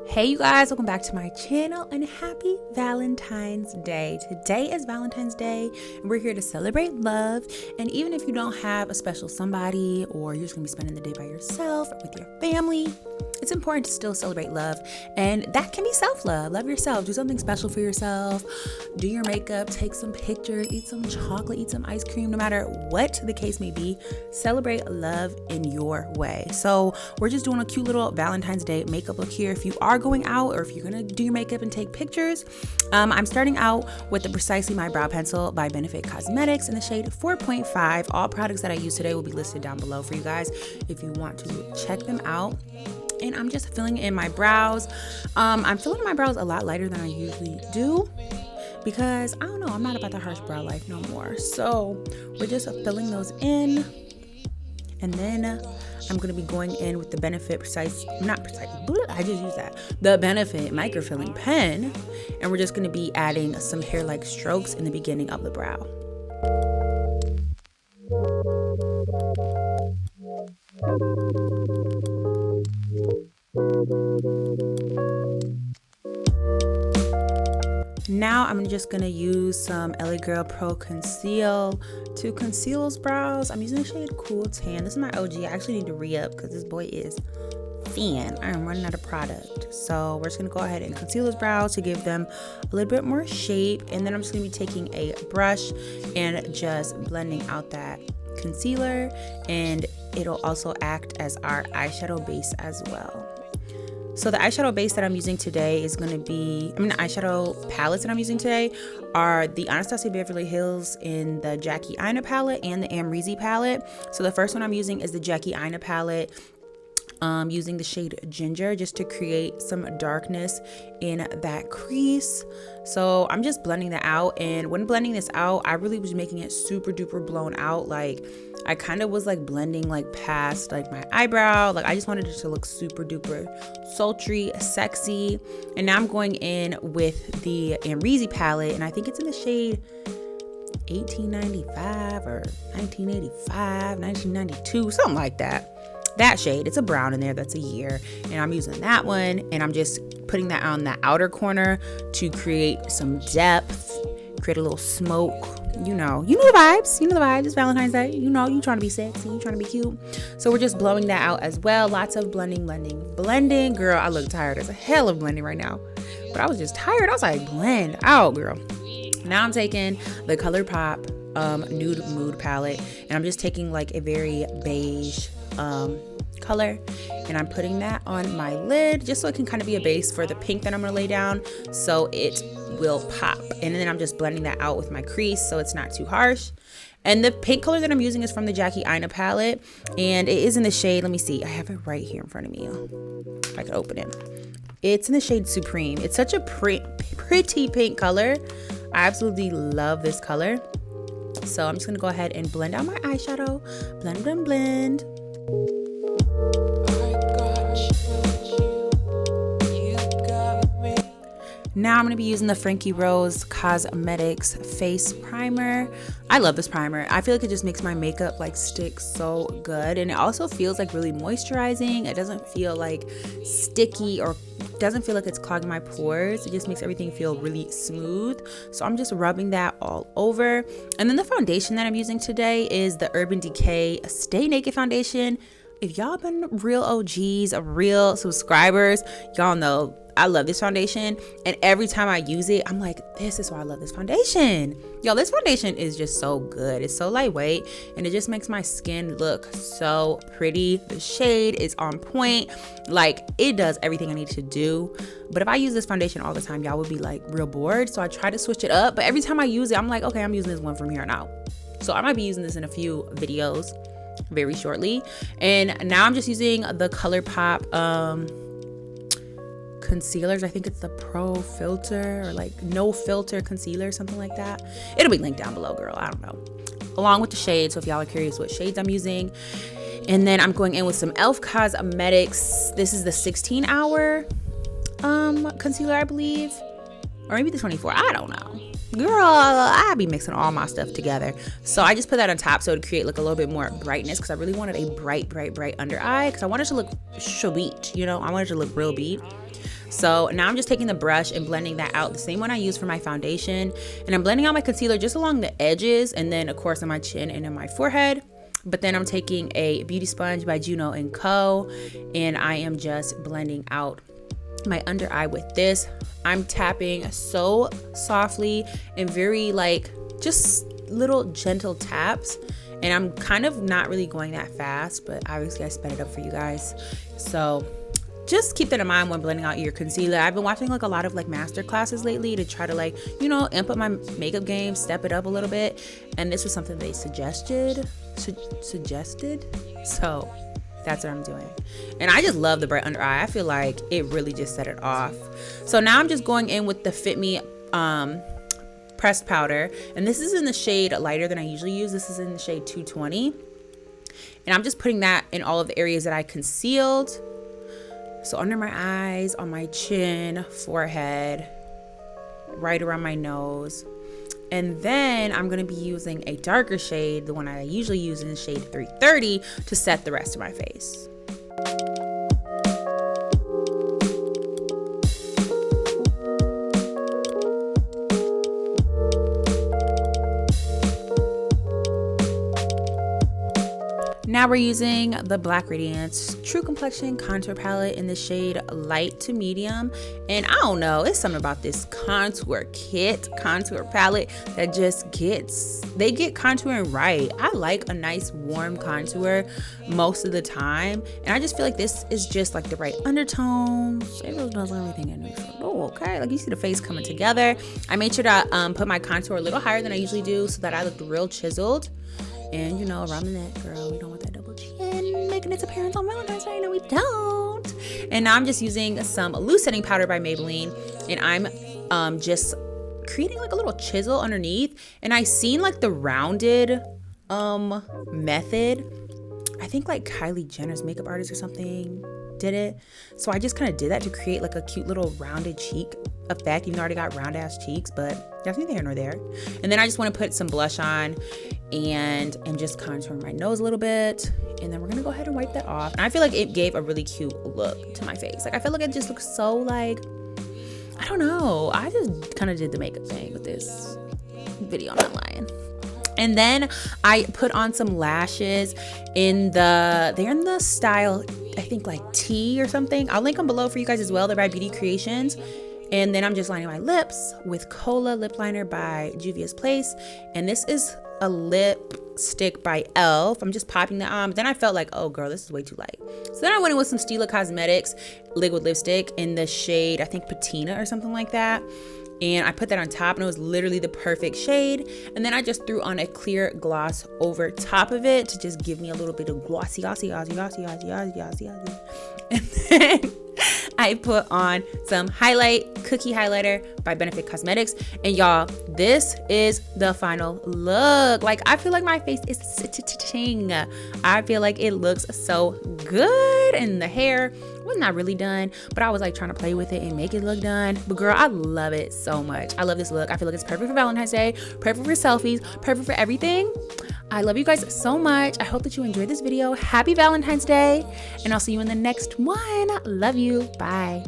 Hey you guys, welcome back to my channel and happy Valentine's Day. Today is Valentine's Day and we're here to celebrate love. And even if you don't have a special somebody or you're just gonna be spending the day by yourself or with your family, it's important to still celebrate love, and that can be self-love. Love yourself, do something special for yourself, do your makeup, take some pictures, eat some chocolate, eat some ice cream, no matter what the case may be, celebrate love in your way. So we're just doing a cute little Valentine's Day makeup look here. If you are going out or if you're gonna do your makeup and take pictures, I'm starting out with the Precisely My Brow Pencil by Benefit Cosmetics in the shade 4.5. All products that I use today will be listed down below for you guys if you want to check them out. And I'm just filling in my brows. I'm filling my brows a lot lighter than I usually do because I don't know, I'm not about the harsh brow life no more. So we're just filling those in. And then I'm gonna be going in with the Benefit the Benefit Microfilling Pen. And we're just gonna be adding some hair-like strokes in the beginning of the brow. Now I'm just gonna use some LA Girl Pro Conceal to conceal those brows. I'm using the shade Cool Tan. This is my OG. I actually need to re-up because this boy is thin. I am running out of product. So we're just gonna go ahead and conceal those brows to give them a little bit more shape. And then I'm just gonna be taking a brush and just blending out that concealer, and it'll also act as our eyeshadow base as well. So the eyeshadow base that I'm using today is going to be, the eyeshadow palettes that I'm using today are the Anastasia Beverly Hills in the Jackie Aina palette and the Amrezy palette. So the first one I'm using is the Jackie Aina palette, using the shade Ginger just to create some darkness in that crease. So I'm just blending that out, and when blending this out, I really was making it super duper blown out. Like I kind of was like blending like past like my eyebrow. Like I just wanted it to look super duper sultry, sexy. And now I'm going in with the Amrezy palette, and I think it's in the shade 1895 or 1985, 1992, something like that. That shade, it's a brown in there, that's a year, and I'm using that one, and I'm just putting that on the outer corner to create some depth, create a little smoke. You know the vibes. It's Valentine's Day. You trying to be sexy, you trying to be cute. So we're just blowing that out as well. Lots of blending. Girl, I look tired as a hell of blending right now, but I was just tired. I was like, blend out, girl. Now I'm taking the ColourPop Nude Mood palette, and I'm just taking like a very beige color, and I'm putting that on my lid just so it can kind of be a base for the pink that I'm gonna lay down so it will pop. And then I'm just blending that out with my crease so it's not too harsh. And the pink color that I'm using is from the Jackie Aina palette, and it is in the shade, let me see, I have it right here in front of me if I could open it. It's in the shade Supreme. It's such a pretty pink color. I absolutely love this color. So I'm just gonna go ahead and blend out my eyeshadow. Blend. Now I'm going to be using the Frankie Rose Cosmetics Face Primer. I love this primer. I feel like it just makes my makeup like stick so good, and it also feels like really moisturizing. It doesn't feel like sticky or doesn't feel like it's clogging my pores. It just makes everything feel really smooth. So I'm just rubbing that all over. And then the foundation that I'm using today is the Urban Decay Stay Naked Foundation. If y'all been real OGs, real subscribers, y'all know I love this foundation, and every time I use it, I'm like, this is why I love this foundation. Y'all, this foundation is just so good. It's so lightweight, and it just makes my skin look so pretty. The shade is on point. Like, it does everything I need to do. But if I use this foundation all the time, y'all would be like real bored. So I try to switch it up, but every time I use it, I'm like, okay, I'm using this one from here on out. So I might be using this in a few videos very shortly. And now I'm just using the ColourPop concealers. I think it's the Pro Filter or like No Filter concealer, something like that. It'll be linked down below, girl. I don't know. Along with the shades, so if y'all are curious what shades I'm using. And then I'm going in with some e.l.f. Cosmetics. This is the 16-hour concealer, I believe. Or maybe the 24. I don't know. Girl, I be mixing all my stuff together. So I just put that on top so to create like a little bit more brightness, because I really wanted a bright under eye, because I wanted to look sweet, you know, I wanted to look real beat. So now I'm just taking the brush and blending that out, the same one I use for my foundation. And I'm blending out my concealer just along the edges, and then of course on my chin and in my forehead. But then I'm taking a beauty sponge by Juno & Co. and I am just blending out my under eye with this. I'm tapping so softly and very like just little gentle taps. And I'm kind of not really going that fast, but obviously I sped it up for you guys. So just keep that in mind when blending out your concealer. I've been watching like a lot of like master classes lately to try to like, you know, amp up my makeup game, step it up a little bit. And this was something they suggested. So that's what I'm doing. And I just love the bright under eye. I feel like it really just set it off. So now I'm just going in with the Fit Me pressed powder. And this is in the shade lighter than I usually use. This is in the shade 220. And I'm just putting that in all of the areas that I concealed. So under my eyes, on my chin, forehead, right around my nose. And then I'm going to be using a darker shade, the one I usually use in the shade 330, to set the rest of my face. Now we're using the Black Radiance True Complexion Contour Palette in the shade light to medium. And I don't know, it's something about this contour palette that just they get contouring right. I like a nice warm contour most of the time. And I just feel like this is just like the right undertones. It just does everything in neutral. Oh, okay. Like you see the face coming together. I made sure to put my contour a little higher than I usually do so that I looked real chiseled. And you know, around the neck, girl, we don't want that double chin making its appearance on Valentine's Day. No, we don't. And now I'm just using some loose setting powder by Maybelline, and I'm just creating like a little chisel underneath. And I seen like the rounded method. I think like Kylie Jenner's makeup artist or something did it. So I just kind of did that to create like a cute little rounded cheek effect, even though I already got round ass cheeks, but that's neither here nor there. And then I just want to put some blush on and just contouring my nose a little bit. And then we're gonna go ahead and wipe that off. And I feel like it gave a really cute look to my face. Like I feel like it just looks so like, I don't know. I just kind of did the makeup thing with this video, I'm not lying. And then I put on some lashes they're in the style, I think like T or something. I'll link them below for you guys as well. They're by Beauty Creations. And then I'm just lining my lips with Cola Lip Liner by Juvia's Place. And this is a lipstick by e.l.f. I'm just popping that on. But then I felt like, oh girl, this is way too light. So then I went in with some Stila Cosmetics liquid lipstick in the shade, I think Patina or something like that. And I put that on top, and it was literally the perfect shade. And then I just threw on a clear gloss over top of it to just give me a little bit of glossy. And then I put on some cookie highlighter by Benefit Cosmetics. And y'all, this is the final look. Like, I feel like my face is sitting. I feel like it looks so good. And the hair was not really done, but I was like trying to play with it and make it look done. But girl, I love it so much. I love this look. I feel like it's perfect for Valentine's Day, perfect for selfies, perfect for everything. I love you guys so much. I hope that you enjoyed this video. Happy Valentine's Day, and I'll see you in the next one. Love you. Bye.